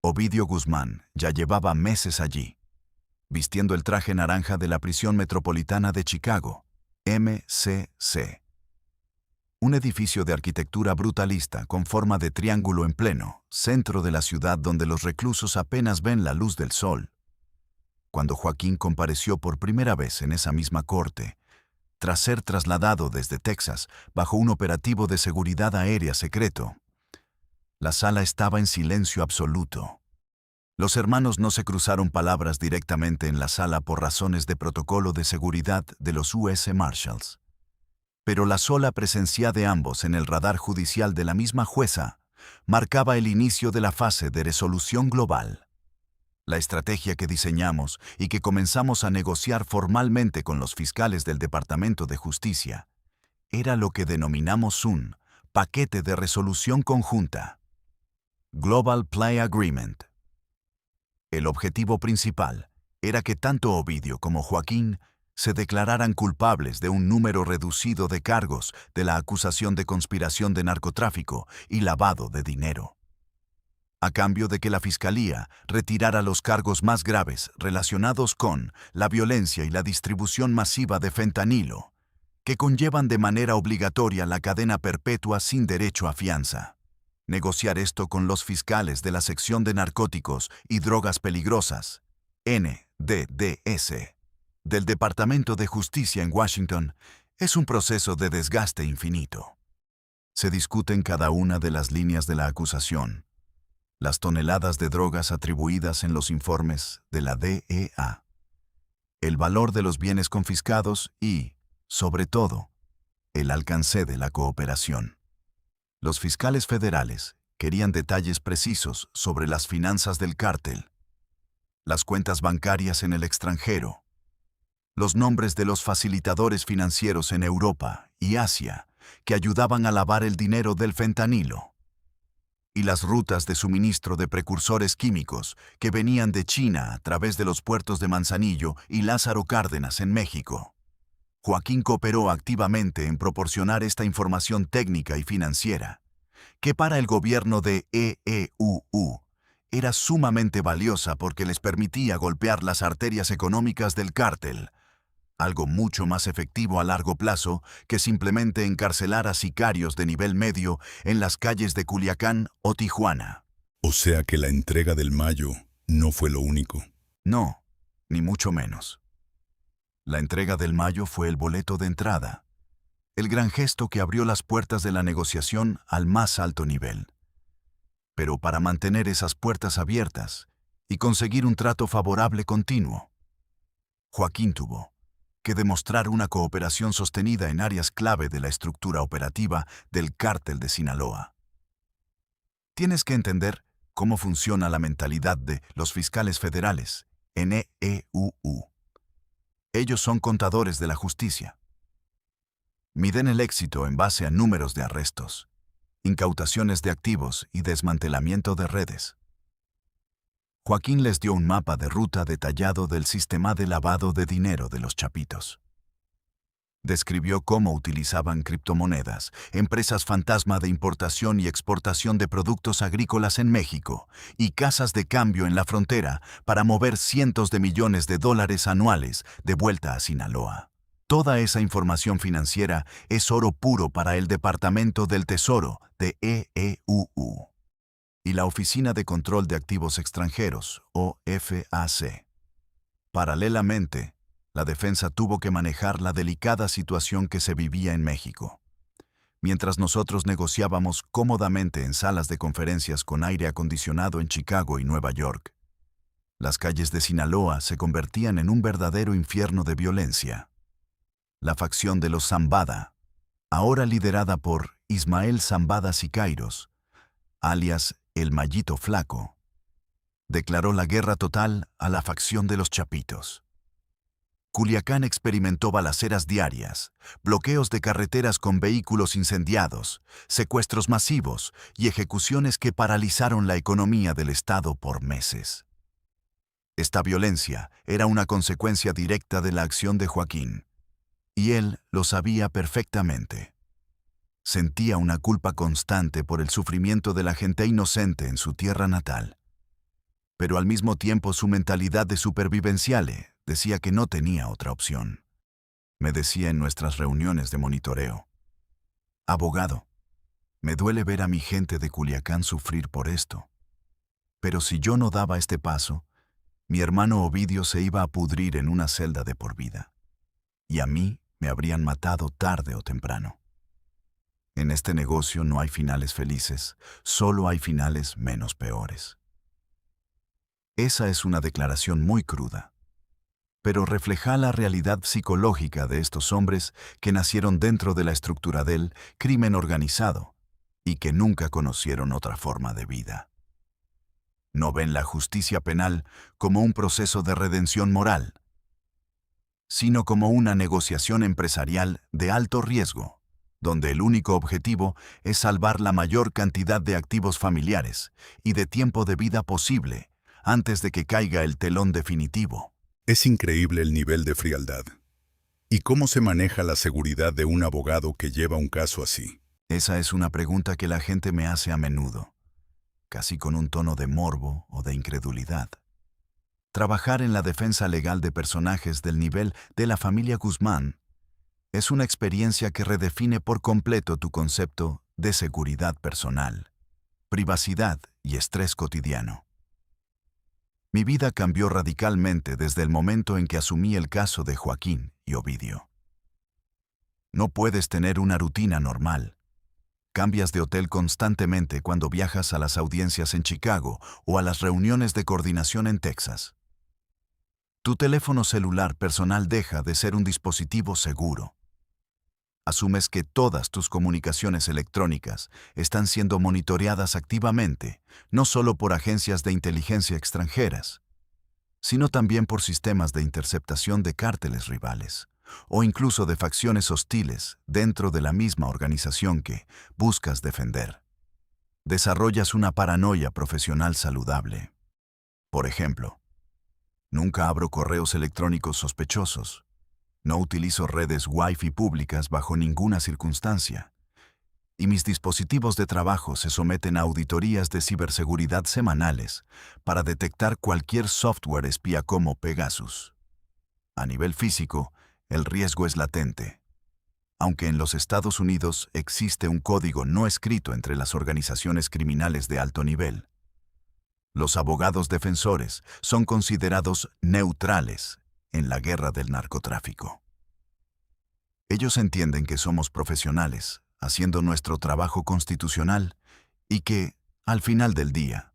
Ovidio Guzmán ya llevaba meses allí, vistiendo el traje naranja de la Prisión Metropolitana de Chicago, MCC. Un edificio de arquitectura brutalista con forma de triángulo en pleno centro de la ciudad donde los reclusos apenas ven la luz del sol. Cuando Joaquín compareció por primera vez en esa misma corte, tras ser trasladado desde Texas bajo un operativo de seguridad aérea secreto, la sala estaba en silencio absoluto. Los hermanos no se cruzaron palabras directamente en la sala por razones de protocolo de seguridad de los U.S. Marshals. Pero la sola presencia de ambos en el radar judicial de la misma jueza marcaba el inicio de la fase de resolución global. La estrategia que diseñamos y que comenzamos a negociar formalmente con los fiscales del Departamento de Justicia era lo que denominamos un paquete de resolución conjunta, Global Play Agreement. El objetivo principal era que tanto Ovidio como Joaquín se declararan culpables de un número reducido de cargos de la acusación de conspiración de narcotráfico y lavado de dinero, a cambio de que la Fiscalía retirara los cargos más graves relacionados con la violencia y la distribución masiva de fentanilo, que conllevan de manera obligatoria la cadena perpetua sin derecho a fianza. Negociar esto con los fiscales de la sección de narcóticos y drogas peligrosas, NDDS, del Departamento de Justicia en Washington, es un proceso de desgaste infinito. Se discuten cada una de las líneas de la acusación, las toneladas de drogas atribuidas en los informes de la DEA, el valor de los bienes confiscados y, sobre todo, el alcance de la cooperación. Los fiscales federales querían detalles precisos sobre las finanzas del cártel, las cuentas bancarias en el extranjero, los nombres de los facilitadores financieros en Europa y Asia que ayudaban a lavar el dinero del fentanilo, y las rutas de suministro de precursores químicos que venían de China a través de los puertos de Manzanillo y Lázaro Cárdenas en México. Joaquín cooperó activamente en proporcionar esta información técnica y financiera, que para el gobierno de EEUU era sumamente valiosa porque les permitía golpear las arterias económicas del cártel, algo mucho más efectivo a largo plazo que simplemente encarcelar a sicarios de nivel medio en las calles de Culiacán o Tijuana. O sea que la entrega del Mayo no fue lo único. No, ni mucho menos. La entrega del Mayo fue el boleto de entrada. el gran gesto que abrió las puertas de la negociación al más alto nivel. Pero para mantener esas puertas abiertas y conseguir un trato favorable continuo, Joaquín tuvo que demostrar una cooperación sostenida en áreas clave de la estructura operativa del cártel de Sinaloa. Tienes que entender cómo funciona la mentalidad de los fiscales federales, NEUU. Ellos son contadores de la justicia. Miden el éxito en base a números de arrestos, incautaciones de activos y desmantelamiento de redes. Joaquín les dio un mapa de ruta detallado del sistema de lavado de dinero de los Chapitos. Describió cómo utilizaban criptomonedas, empresas fantasma de importación y exportación de productos agrícolas en México y casas de cambio en la frontera para mover cientos de millones de dólares anuales de vuelta a Sinaloa. Toda esa información financiera es oro puro para el Departamento del Tesoro de EEUU y la Oficina de Control de Activos Extranjeros, o FAC. Paralelamente, la defensa tuvo que manejar la delicada situación que se vivía en México. Mientras nosotros negociábamos cómodamente en salas de conferencias con aire acondicionado en Chicago y Nueva York, las calles de Sinaloa se convertían en un verdadero infierno de violencia. La facción de los Zambada, ahora liderada por Ismael Zambada Siqueiros, alias el Mallito Flaco, declaró la guerra total a la facción de los Chapitos. Culiacán experimentó balaceras diarias, bloqueos de carreteras con vehículos incendiados, secuestros masivos y ejecuciones que paralizaron la economía del Estado por meses. Esta violencia era una consecuencia directa de la acción de Joaquín, y él lo sabía perfectamente. Sentía una culpa constante por el sufrimiento de la gente inocente en su tierra natal. Pero al mismo tiempo su mentalidad de supervivenciale decía que no tenía otra opción. Me decía en nuestras reuniones de monitoreo: abogado, me duele ver a mi gente de Culiacán sufrir por esto. Pero si yo no daba este paso, mi hermano Ovidio se iba a pudrir en una celda de por vida. Y a mí me habrían matado tarde o temprano. En este negocio no hay finales felices, solo hay finales menos peores. Esa es una declaración muy cruda, pero refleja la realidad psicológica de estos hombres que nacieron dentro de la estructura del crimen organizado y que nunca conocieron otra forma de vida. No ven la justicia penal como un proceso de redención moral, sino como una negociación empresarial de alto riesgo, donde el único objetivo es salvar la mayor cantidad de activos familiares y de tiempo de vida posible antes de que caiga el telón definitivo. Es increíble el nivel de frialdad. ¿Y cómo se maneja la seguridad de un abogado que lleva un caso así? Esa es una pregunta que la gente me hace a menudo, casi con un tono de morbo o de incredulidad. Trabajar en la defensa legal de personajes del nivel de la familia Guzmán es una experiencia que redefine por completo tu concepto de seguridad personal, privacidad y estrés cotidiano. Mi vida cambió radicalmente desde el momento en que asumí el caso de Joaquín y Ovidio. No puedes tener una rutina normal. Cambias de hotel constantemente cuando viajas a las audiencias en Chicago o a las reuniones de coordinación en Texas. Tu teléfono celular personal deja de ser un dispositivo seguro. Asumes que todas tus comunicaciones electrónicas están siendo monitoreadas activamente, no solo por agencias de inteligencia extranjeras, sino también por sistemas de interceptación de cárteles rivales, o incluso de facciones hostiles dentro de la misma organización que buscas defender. Desarrollas una paranoia profesional saludable. Por ejemplo, nunca abro correos electrónicos sospechosos. No utilizo redes Wi-Fi públicas bajo ninguna circunstancia. Y mis dispositivos de trabajo se someten a auditorías de ciberseguridad semanales para detectar cualquier software espía como Pegasus. A nivel físico, el riesgo es latente. Aunque en los Estados Unidos existe un código no escrito entre las organizaciones criminales de alto nivel, los abogados defensores son considerados neutrales en la guerra del narcotráfico. Ellos entienden que somos profesionales, haciendo nuestro trabajo constitucional, y que, al final del día,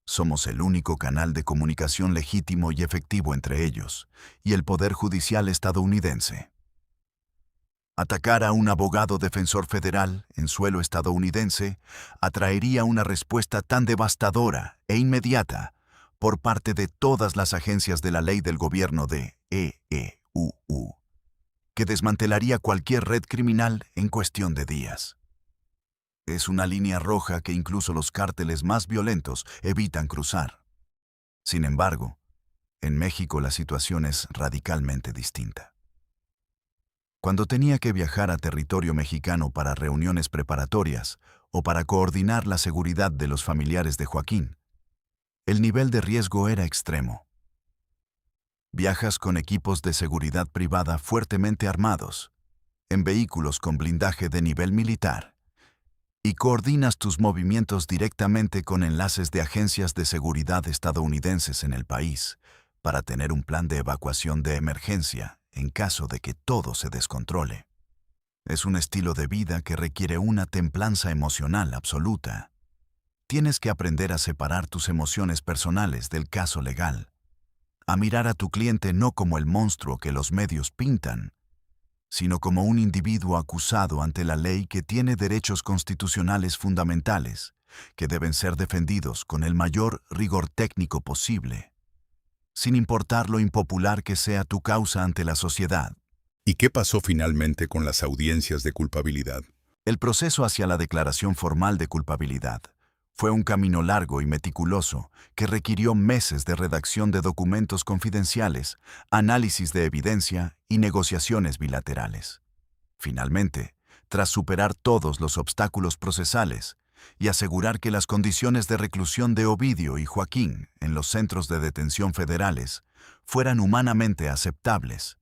somos el único canal de comunicación legítimo y efectivo entre ellos y el Poder Judicial estadounidense. Atacar a un abogado defensor federal en suelo estadounidense atraería una respuesta tan devastadora e inmediata por parte de todas las agencias de la ley del gobierno de EEUU, que desmantelaría cualquier red criminal en cuestión de días. Es una línea roja que incluso los cárteles más violentos evitan cruzar. Sin embargo, en México la situación es radicalmente distinta. Cuando tenía que viajar a territorio mexicano para reuniones preparatorias o para coordinar la seguridad de los familiares de Joaquín, el nivel de riesgo era extremo. Viajas con equipos de seguridad privada fuertemente armados, en vehículos con blindaje de nivel militar, y coordinas tus movimientos directamente con enlaces de agencias de seguridad estadounidenses en el país para tener un plan de evacuación de emergencia en caso de que todo se descontrole. Es un estilo de vida que requiere una templanza emocional absoluta. Tienes que aprender a separar tus emociones personales del caso legal, a mirar a tu cliente no como el monstruo que los medios pintan, sino como un individuo acusado ante la ley que tiene derechos constitucionales fundamentales, que deben ser defendidos con el mayor rigor técnico posible, sin importar lo impopular que sea tu causa ante la sociedad. ¿Y qué pasó finalmente con las audiencias de culpabilidad? El proceso hacia la declaración formal de culpabilidad fue un camino largo y meticuloso que requirió meses de redacción de documentos confidenciales, análisis de evidencia y negociaciones bilaterales. Finalmente, tras superar todos los obstáculos procesales y asegurar que las condiciones de reclusión de Ovidio y Joaquín en los centros de detención federales fueran humanamente aceptables,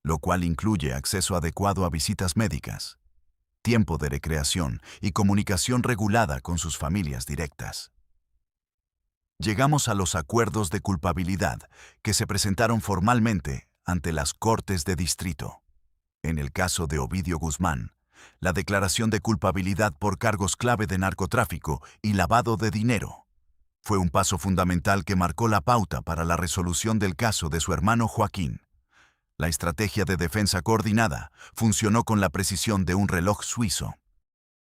lo cual incluye acceso adecuado a visitas médicas, tiempo de recreación y comunicación regulada con sus familias directas. Llegamos a los acuerdos de culpabilidad que se presentaron formalmente ante las Cortes de Distrito. En el caso de Ovidio Guzmán, la declaración de culpabilidad por cargos clave de narcotráfico y lavado de dinero fue un paso fundamental que marcó la pauta para la resolución del caso de su hermano Joaquín. La estrategia de defensa coordinada funcionó con la precisión de un reloj suizo.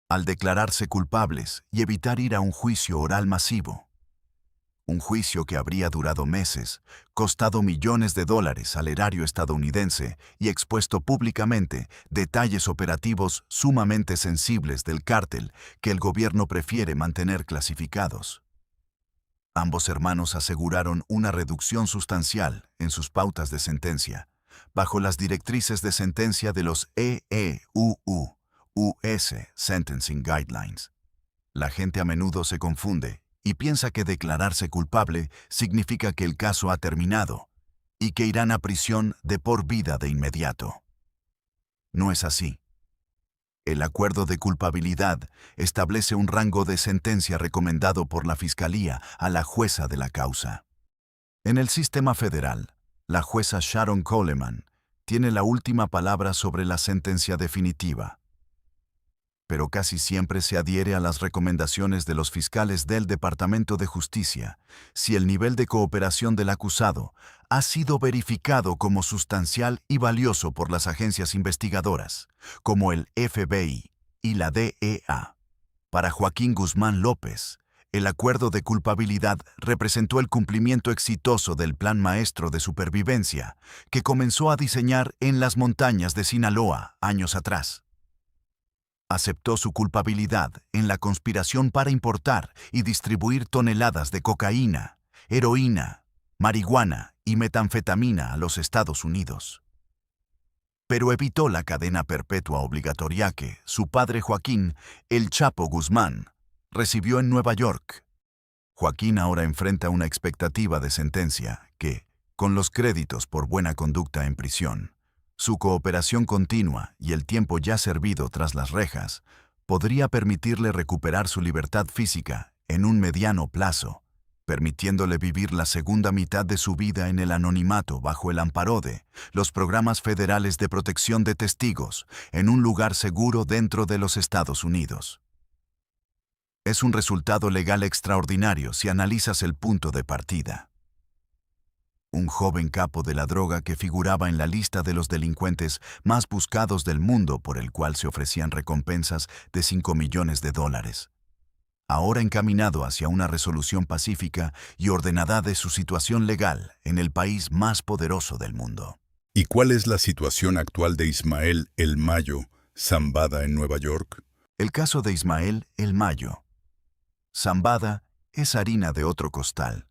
Al declararse culpables y evitar ir a un juicio oral masivo, un juicio que habría durado meses, costado millones de dólares al erario estadounidense y expuesto públicamente detalles operativos sumamente sensibles del cártel que el gobierno prefiere mantener clasificados. Ambos hermanos aseguraron una reducción sustancial en sus pautas de sentencia, bajo las directrices de sentencia de los EEUU, US Sentencing Guidelines. La gente a menudo se confunde y piensa que declararse culpable significa que el caso ha terminado y que irán a prisión de por vida de inmediato. No es así. El acuerdo de culpabilidad establece un rango de sentencia recomendado por la Fiscalía a la jueza de la causa. En el sistema federal, la jueza Sharon Coleman tiene la última palabra sobre la sentencia definitiva, pero casi siempre se adhiere a las recomendaciones de los fiscales del Departamento de Justicia si el nivel de cooperación del acusado ha sido verificado como sustancial y valioso por las agencias investigadoras, como el FBI y la DEA. Para Joaquín Guzmán López, el acuerdo de culpabilidad representó el cumplimiento exitoso del plan maestro de supervivencia que comenzó a diseñar en las montañas de Sinaloa años atrás. Aceptó su culpabilidad en la conspiración para importar y distribuir toneladas de cocaína, heroína, marihuana y metanfetamina a los Estados Unidos. Pero evitó la cadena perpetua obligatoria que su padre Joaquín, el Chapo Guzmán, recibió en Nueva York. Joaquín ahora enfrenta una expectativa de sentencia que, con los créditos por buena conducta en prisión, su cooperación continua y el tiempo ya servido tras las rejas, podría permitirle recuperar su libertad física en un mediano plazo permitiéndole vivir la segunda mitad de su vida en el anonimato bajo el amparo de los programas federales de protección de testigos en un lugar seguro dentro de los Estados Unidos. Es un resultado legal extraordinario si analizas el punto de partida. Un joven capo de la droga que figuraba en la lista de los delincuentes más buscados del mundo por el cual se ofrecían recompensas de $5 millones. Ahora encaminado hacia una resolución pacífica y ordenada de su situación legal en el país más poderoso del mundo. ¿Y cuál es la situación actual de Ismael El Mayo Zambada en Nueva York? El caso de Ismael El Mayo Zambada es harina de otro costal.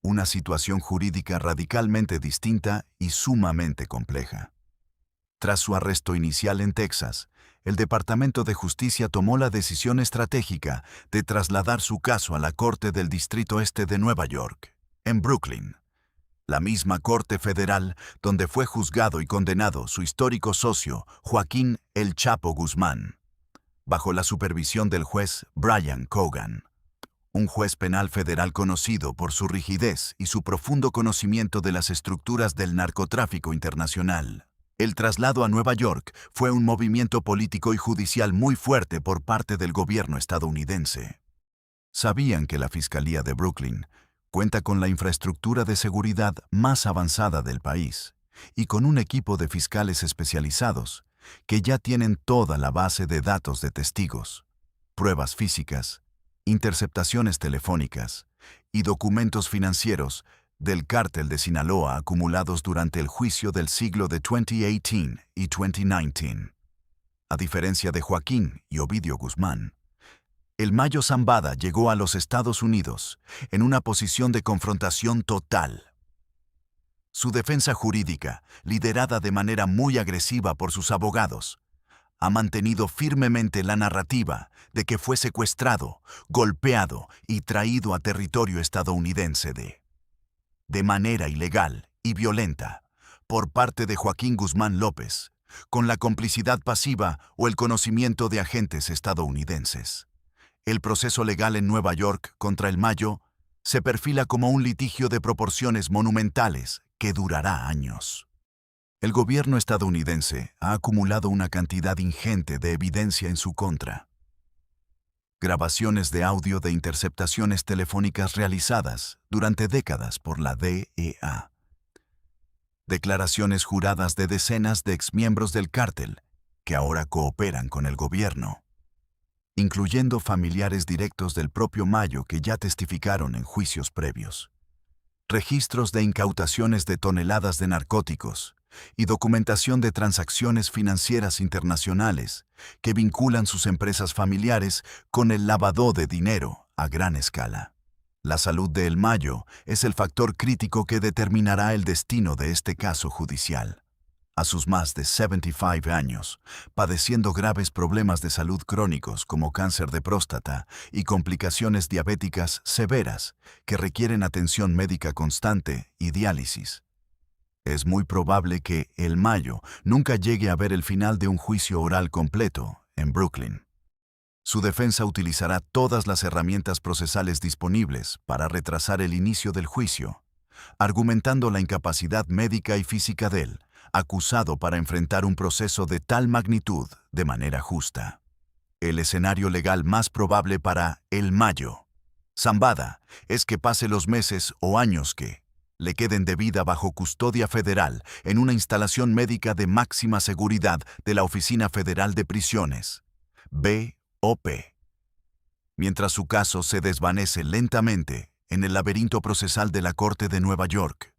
Una situación jurídica radicalmente distinta y sumamente compleja. Tras su arresto inicial en Texas, el Departamento de Justicia tomó la decisión estratégica de trasladar su caso a la Corte del Distrito Este de Nueva York, en Brooklyn, la misma Corte Federal donde fue juzgado y condenado su histórico socio, Joaquín El Chapo Guzmán, bajo la supervisión del juez Brian Cogan, un juez penal federal conocido por su rigidez y su profundo conocimiento de las estructuras del narcotráfico internacional. El traslado a Nueva York fue un movimiento político y judicial muy fuerte por parte del gobierno estadounidense. Sabían que la Fiscalía de Brooklyn cuenta con la infraestructura de seguridad más avanzada del país y con un equipo de fiscales especializados que ya tienen toda la base de datos de testigos, pruebas físicas, interceptaciones telefónicas y documentos financieros del cártel de Sinaloa acumulados durante el juicio del siglo de 2018 y 2019. A diferencia de Joaquín y Ovidio Guzmán, El Mayo Zambada llegó a los Estados Unidos en una posición de confrontación total. Su defensa jurídica, liderada de manera muy agresiva por sus abogados, ha mantenido firmemente la narrativa de que fue secuestrado, golpeado y traído a territorio estadounidense de manera ilegal y violenta, por parte de Joaquín Guzmán López, con la complicidad pasiva o el conocimiento de agentes estadounidenses. El proceso legal en Nueva York contra El Mayo se perfila como un litigio de proporciones monumentales que durará años. El gobierno estadounidense ha acumulado una cantidad ingente de evidencia en su contra. Grabaciones de audio de interceptaciones telefónicas realizadas durante décadas por la DEA. Declaraciones juradas de decenas de exmiembros del cártel que ahora cooperan con el gobierno, incluyendo familiares directos del propio Mayo que ya testificaron en juicios previos. Registros de incautaciones de toneladas de narcóticos y documentación de transacciones financieras internacionales que vinculan sus empresas familiares con el lavado de dinero a gran escala. La salud de El Mayo es el factor crítico que determinará el destino de este caso judicial. A sus más de 75 años, padeciendo graves problemas de salud crónicos como cáncer de próstata y complicaciones diabéticas severas que requieren atención médica constante y diálisis, es muy probable que El Mayo nunca llegue a ver el final de un juicio oral completo en Brooklyn. Su defensa utilizará todas las herramientas procesales disponibles para retrasar el inicio del juicio, argumentando la incapacidad médica y física del acusado para enfrentar un proceso de tal magnitud de manera justa. El escenario legal más probable para El Mayo Zambada es que pase los meses o años que le queden de vida bajo custodia federal en una instalación médica de máxima seguridad de la Oficina Federal de Prisiones, BOP, mientras su caso se desvanece lentamente en el laberinto procesal de la Corte de Nueva York,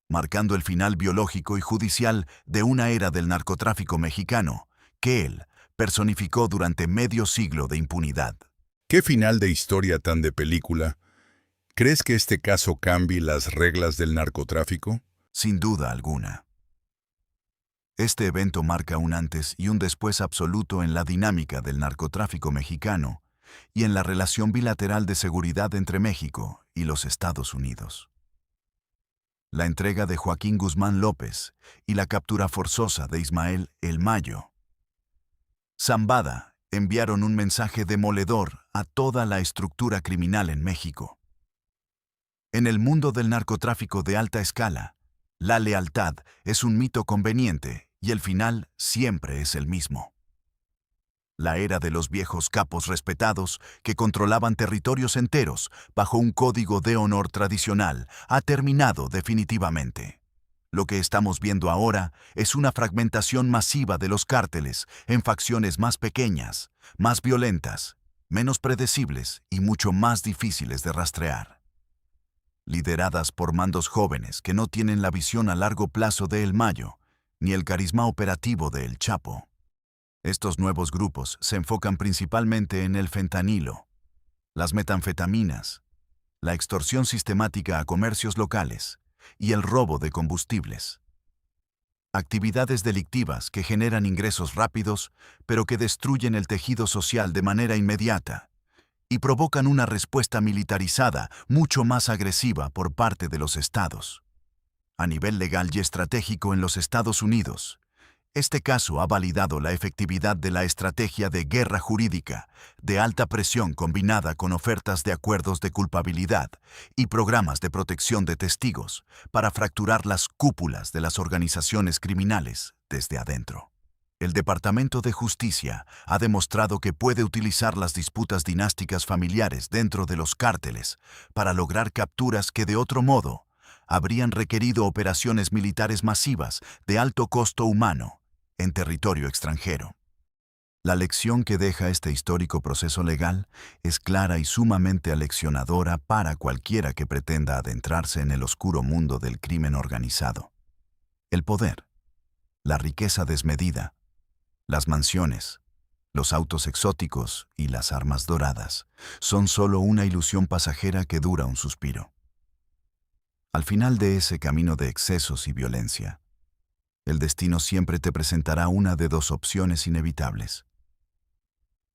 marcando el final biológico y judicial de una era del narcotráfico mexicano que él personificó durante medio siglo de impunidad. ¿Qué final de historia tan de película? ¿Crees que este caso cambie las reglas del narcotráfico? Sin duda alguna. Este evento marca un antes y un después absoluto en la dinámica del narcotráfico mexicano y en la relación bilateral de seguridad entre México y los Estados Unidos. La entrega de Joaquín Guzmán López y la captura forzosa de Ismael El Mayo Zambada enviaron un mensaje demoledor a toda la estructura criminal en México. En el mundo del narcotráfico de alta escala, la lealtad es un mito conveniente y el final siempre es el mismo. La era de los viejos capos respetados que controlaban territorios enteros bajo un código de honor tradicional ha terminado definitivamente. Lo que estamos viendo ahora es una fragmentación masiva de los cárteles en facciones más pequeñas, más violentas, menos predecibles y mucho más difíciles de rastrear. Lideradas por mandos jóvenes que no tienen la visión a largo plazo de El Mayo, ni el carisma operativo de El Chapo. Estos nuevos grupos se enfocan principalmente en el fentanilo, las metanfetaminas, la extorsión sistemática a comercios locales y el robo de combustibles. Actividades delictivas que generan ingresos rápidos, pero que destruyen el tejido social de manera inmediata y provocan una respuesta militarizada mucho más agresiva por parte de los estados. A nivel legal y estratégico en los Estados Unidos, este caso ha validado la efectividad de la estrategia de guerra jurídica, de alta presión combinada con ofertas de acuerdos de culpabilidad y programas de protección de testigos para fracturar las cúpulas de las organizaciones criminales desde adentro. El Departamento de Justicia ha demostrado que puede utilizar las disputas dinásticas familiares dentro de los cárteles para lograr capturas que de otro modo habrían requerido operaciones militares masivas de alto costo humano en territorio extranjero. La lección que deja este histórico proceso legal es clara y sumamente aleccionadora para cualquiera que pretenda adentrarse en el oscuro mundo del crimen organizado. El poder, la riqueza desmedida, las mansiones, los autos exóticos y las armas doradas son solo una ilusión pasajera que dura un suspiro. Al final de ese camino de excesos y violencia, el destino siempre te presentará una de dos opciones inevitables.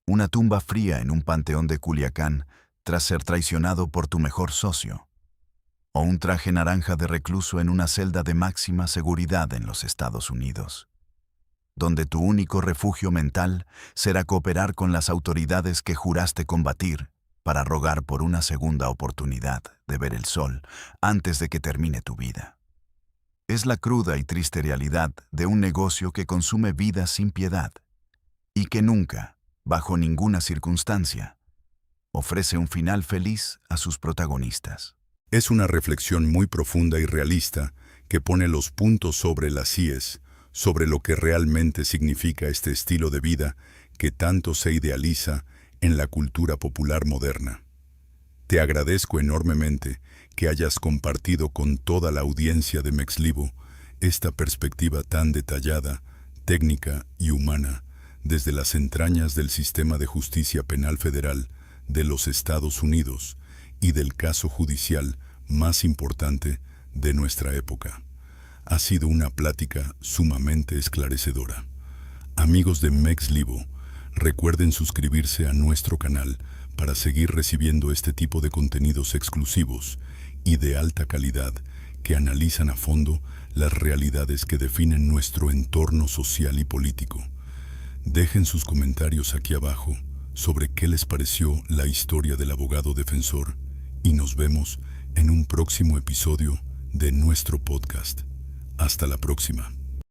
Una tumba fría en un panteón de Culiacán tras ser traicionado por tu mejor socio, o un traje naranja de recluso en una celda de máxima seguridad en los Estados Unidos, donde tu único refugio mental será cooperar con las autoridades que juraste combatir para rogar por una segunda oportunidad de ver el sol antes de que termine tu vida. Es la cruda y triste realidad de un negocio que consume vidas sin piedad y que nunca, bajo ninguna circunstancia, ofrece un final feliz a sus protagonistas. Es una reflexión muy profunda y realista que pone los puntos sobre las íes, sobre lo que realmente significa este estilo de vida que tanto se idealiza en la cultura popular moderna. Te agradezco enormemente que hayas compartido con toda la audiencia de Mexlibo esta perspectiva tan detallada, técnica y humana desde las entrañas del sistema de justicia penal federal de los Estados Unidos y del caso judicial más importante de nuestra época. Ha sido una plática sumamente esclarecedora. Amigos de Mexlibo, recuerden suscribirse a nuestro canal para seguir recibiendo este tipo de contenidos exclusivos y de alta calidad que analizan a fondo las realidades que definen nuestro entorno social y político. Dejen sus comentarios aquí abajo sobre qué les pareció la historia del abogado defensor y nos vemos en un próximo episodio de nuestro podcast. Hasta la próxima.